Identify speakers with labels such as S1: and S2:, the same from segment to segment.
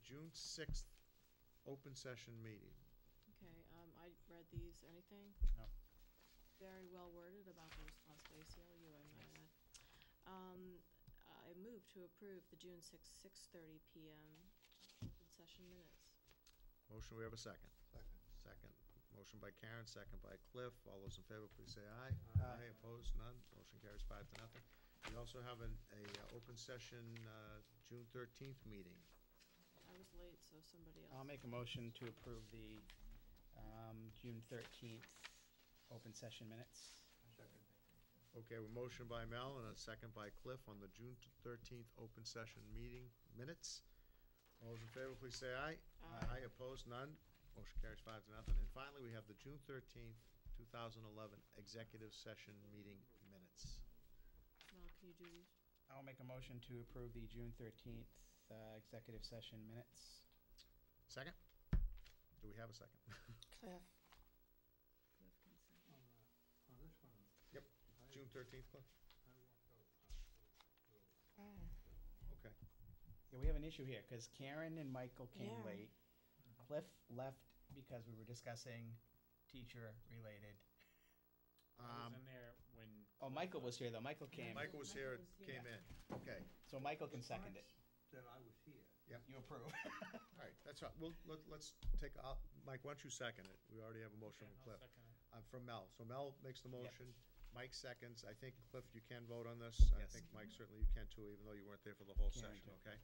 S1: June 6th open session meeting.
S2: Okay, I read these. Anything?
S3: No.
S2: Very well worded about the response to ACLU, I might add. I move to approve the June 6:30 p.m. Open session minutes.
S1: Motion, we have a second. Second. Motion by Karen, second by Cliff. All those in favor, please say aye.
S3: Aye.
S1: Opposed, none. Motion carries 5-0. We also have a open session June 13th meeting.
S2: I was late, so somebody else.
S3: I'll make a motion to approve the June 13th open session minutes.
S1: Okay, a motion by Mel and a second by Cliff on the June 13th open session meeting minutes. All those in favor, please say aye.
S2: Aye.
S1: Opposed, none. Motion carries 5-0. And finally, we have the June 13th, 2011 executive session meeting minutes.
S2: Mel, can you do these?
S3: I'll make a motion to approve the June 13th executive session minutes.
S1: Second? Do we have a second?
S2: Cliff.
S4: On this one.
S1: Yep. June 13th, Cliff?
S4: I walked out.
S1: Okay.
S3: Yeah, we have an issue here, because Karen and Michael came
S2: Yeah.
S3: late. Cliff left because we were discussing teacher-related.
S5: I was in there when.
S3: Oh, Michael was here, though. Michael came.
S1: Michael was here, came in. Okay.
S3: So Michael can second it.
S4: That I was here.
S3: You approve.
S1: All right, that's right. Let's take, Mike, why don't you second it? We already have a motion
S5: Okay,
S1: from
S5: I'll
S1: Cliff.
S5: second it.
S1: From Mel. So Mel makes the motion. Mike seconds. I think, Cliff, you can vote on this. I
S3: Yes.
S1: think, Mike, certainly you can too, even though you weren't there for the whole
S3: Karen
S1: session,
S3: too.
S1: okay?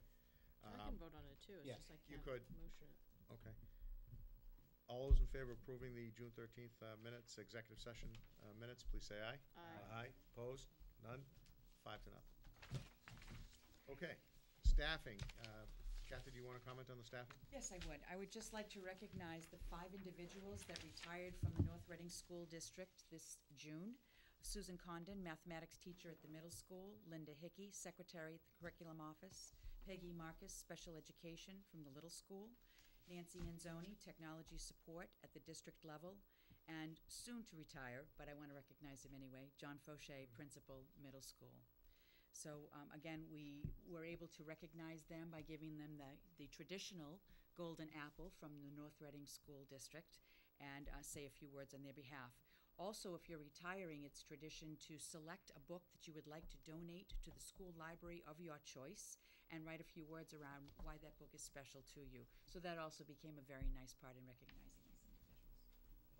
S2: I can vote on it too, it's
S3: yeah,
S2: just I
S1: you
S2: can't
S1: could.
S2: motion it.
S1: Okay. All those in favor of approving the June 13th minutes, executive session minutes, please say aye.
S2: Aye.
S1: Aye. Opposed? None? 5-0. Okay. Staffing. Kathy, do you want to comment on the staffing?
S6: Yes, I would. I would just like to recognize the 5 individuals that retired from the North Reading School District this June. Susan Condon, mathematics teacher at the middle school. Linda Hickey, secretary at the curriculum office. Peggy Marcus, special education from the little school. Nancy Anzoni, technology support at the district level. And soon to retire, but I want to recognize him anyway, John Fauché, principal, middle school. So again, we were able to recognize them by giving them the traditional golden apple from the North Reading School District and say a few words on their behalf. Also, if you're retiring, it's tradition to select a book that you would like to donate to the school library of your choice and write a few words around why that book is special to you. So that also became a very nice part in recognizing these individuals.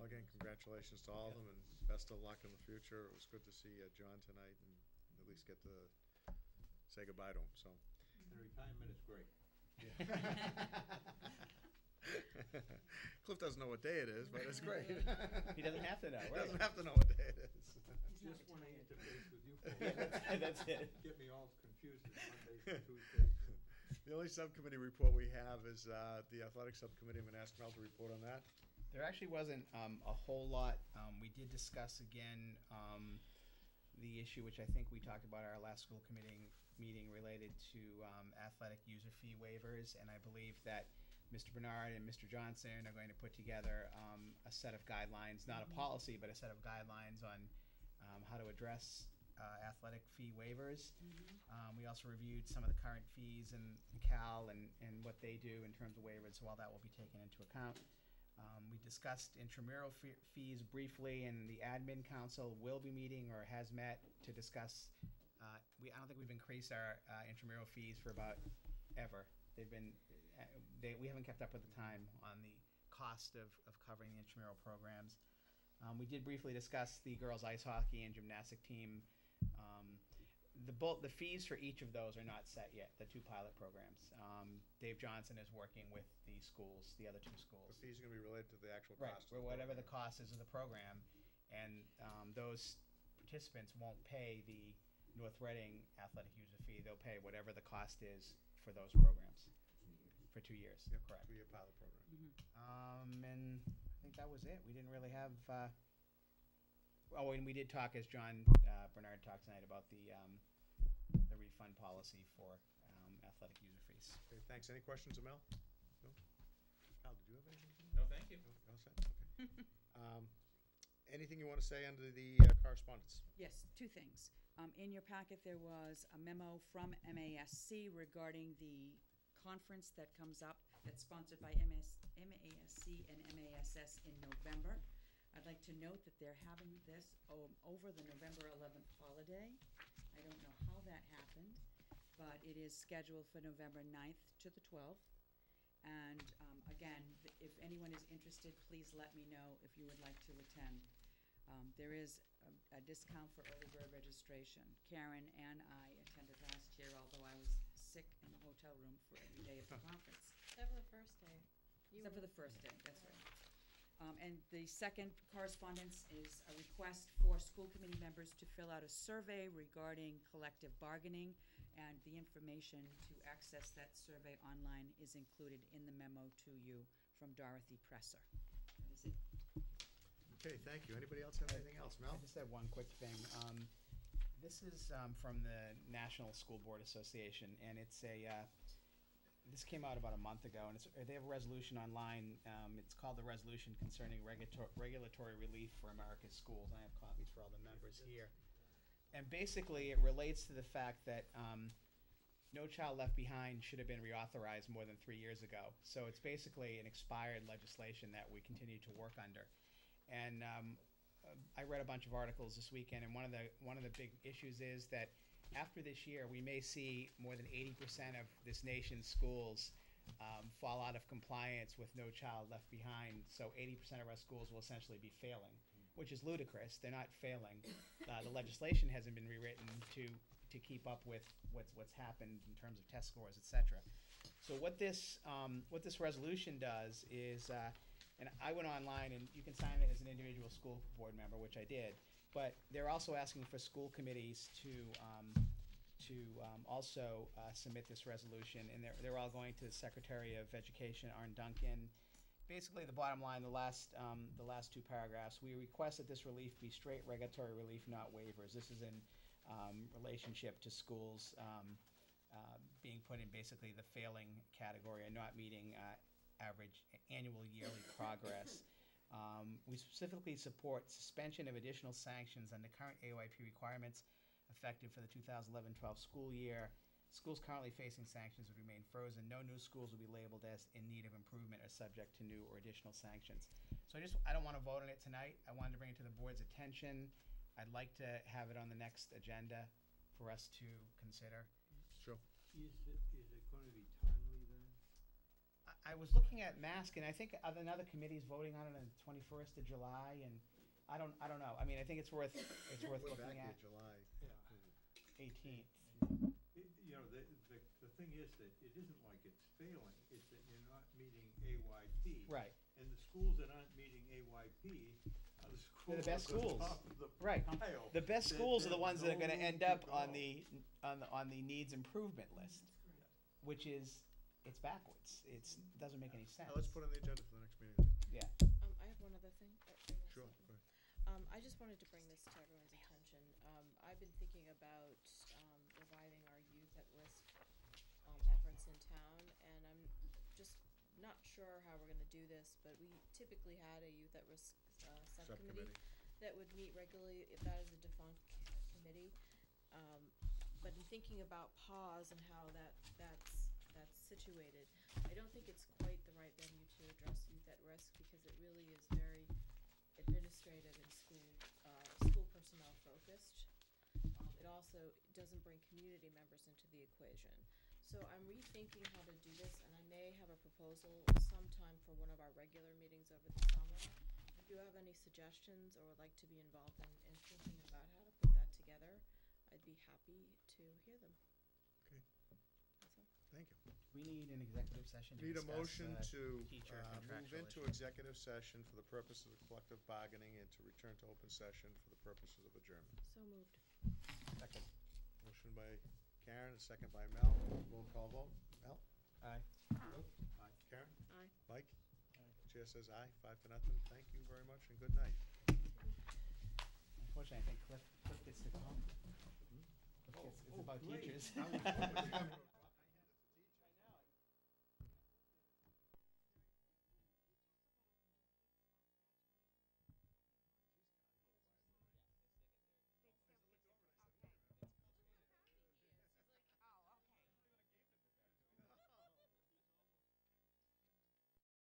S1: Well, again, congratulations to all of them, and best of luck in the future. It was good to see John tonight and at least get to say goodbye to him, so.
S4: The retirement is great.
S1: Cliff doesn't know what day it is, but it's great.
S3: He doesn't have to know,
S1: He
S3: right?
S1: doesn't have to know what day it is.
S4: Just when I interface with you
S3: That's it.
S4: get me all confused with Mondays and Tuesdays.
S1: The only subcommittee report we have is the athletic subcommittee. I'm going to ask Mel to report on that.
S3: There actually wasn't a whole lot. We did discuss again the issue, which I think we talked about at our last school committee meeting, related to athletic user fee waivers, and I believe that Mr. Bernard and Mr. Johnson are going to put together a set of guidelines, not a policy, but a set of guidelines on how to address athletic fee waivers. We also reviewed some of the current fees in Cal and what they do in terms of waivers, so all that will be taken into account. We discussed intramural fees briefly, and the admin council will be meeting or has met to discuss. I don't think we've increased our intramural fees for about ever. They've been, we haven't kept up with the time on the cost of covering the intramural programs. We did briefly discuss the girls' ice hockey and gymnastic team. The fees for each of those are not set yet, the 2 pilot programs. Dave Johnson is working with the schools, the other 2
S1: The
S3: schools.
S1: fees are going to be related to the actual
S3: Right,
S1: cost.
S3: or whatever the cost is of the program, and those participants won't pay the North Reading athletic user fee. They'll pay whatever the cost is for those programs for 2 years.
S1: Yep,
S3: Correct.
S1: 2-year pilot program.
S3: And I think that was it. We didn't really have. Oh, and we did talk, as John Bernard talked tonight, about the refund policy for athletic user fees.
S1: Okay, thanks. Any questions of Mel? No? Al, did you have anything?
S5: No, thank you.
S1: No, all set? Okay. Anything you want to say under the correspondence?
S6: Yes, 2 things. In your packet, there was a memo from MASC regarding the conference that comes up that's sponsored by MASC and MASS in November. I'd like to note that they're having this over the November 11th holiday. I don't know how that happened, but it is scheduled for November 9th to the 12th. And again, if anyone is interested, please let me know if you would like to attend. There is a discount for early bird registration. Karen and I attended last year, although I was sick in a hotel room for every day of the conference.
S2: Except for the first day.
S6: Except for the first day, that's right. And the second correspondence is a request for school committee members to fill out a survey regarding collective bargaining, and the information to access that survey online is included in the memo to you from Dorothy Presser. That is it.
S1: Okay, thank you. Anybody else have anything else? Mel?
S3: I just have one quick thing. This is from the National School Board Association, and it's this came out about a month ago, and they have a resolution online. It's called the Resolution Concerning Regulatory Relief for America's Schools. I have copies for all the members here. And basically, it relates to the fact that No Child Left Behind should have been reauthorized more than 3 years ago. So it's basically an expired legislation that we continue to work under. And I read a bunch of articles this weekend, and one of the big issues is that after this year, we may see more than 80% of this nation's schools fall out of compliance with No Child Left Behind. So 80% of our schools will essentially be failing, which is ludicrous. They're not failing. The legislation hasn't been rewritten to keep up with what's happened in terms of test scores, et cetera. So what this resolution does is, and I went online, and you can sign it as an individual school board member, which I did. But they're also asking for school committees to also submit this resolution, and they're all going to the Secretary of Education, Arne Duncan. Basically, the bottom line, the last two paragraphs, we request that this relief be straight regulatory relief, not waivers. This is in relationship to schools being put in basically the failing category and not meeting average annual yearly progress. We specifically support suspension of additional sanctions under current AYP requirements effective for the 2011-12 school year. Schools currently facing sanctions would remain frozen. No new schools will be labeled as in need of improvement or subject to new or additional sanctions. So I don't want to vote on it tonight. I wanted to bring it to the board's attention. I'd like to have it on the next agenda for us to consider.
S1: Sure.
S4: Is it going to be timely then?
S3: I was looking at mask, and I think another committee's voting on it on the 21st of July, and I don't know. I mean, I think it's worth
S1: We're
S3: looking
S1: back
S3: at.
S1: in July.
S4: Yeah.
S3: 18th.
S4: The thing is that it isn't like it's failing, it's that you're not meeting AYP.
S3: Right.
S4: And the schools that aren't meeting AYP are the schools.
S3: They're the best
S4: at the
S3: schools.
S4: top of the
S3: Right.
S4: pile
S3: The best
S4: that
S3: schools are the
S4: there's
S3: ones that are
S4: no
S3: going to
S4: room
S3: end
S4: to
S3: up on
S4: go.
S3: the needs improvement list, which is it's backwards. It doesn't make any sense.
S1: Now, let's put it on the agenda for the next meeting.
S3: Yeah.
S2: I have one other thing. Are you all
S1: Sure,
S2: set?
S1: go ahead.
S2: I just wanted to bring this to everyone's attention. I've been thinking about reviving our youth at risk efforts in town, and I'm just not sure how we're gonna do this, but we typically had a youth at risk subcommittee that would meet regularly, if that is a defunct committee. But in thinking about pause and how that's situated, I don't think it's quite the right venue to address youth at risk, because it really is very administrative and school personnel focused. It also doesn't bring community members into the equation. So I'm rethinking how to do this, and I may have a proposal sometime for one of our regular meetings over the summer. If you have any suggestions or would like to be involved in thinking about how to put that together, I'd be happy to hear them.
S1: Okay.
S2: That's all.
S1: Thank you.
S3: We need an executive session to
S1: Need a
S3: discuss,
S1: motion to
S3: teacher
S1: move
S3: contractual
S1: into
S3: issues.
S1: executive session for the purposes of collective bargaining and to return to open session for the purposes of adjournment.
S2: So moved.
S3: Second.
S1: Motion by Karen, a second by Mel. Roll call vote. Mel?
S3: Aye.
S1: Aye. Karen?
S2: Aye.
S1: Mike? Chair says aye, 5-0. Thank you very much and good night.
S3: Unfortunately, I think Cliff gets to go home. It's about
S4: great.
S3: teachers.
S1: I was-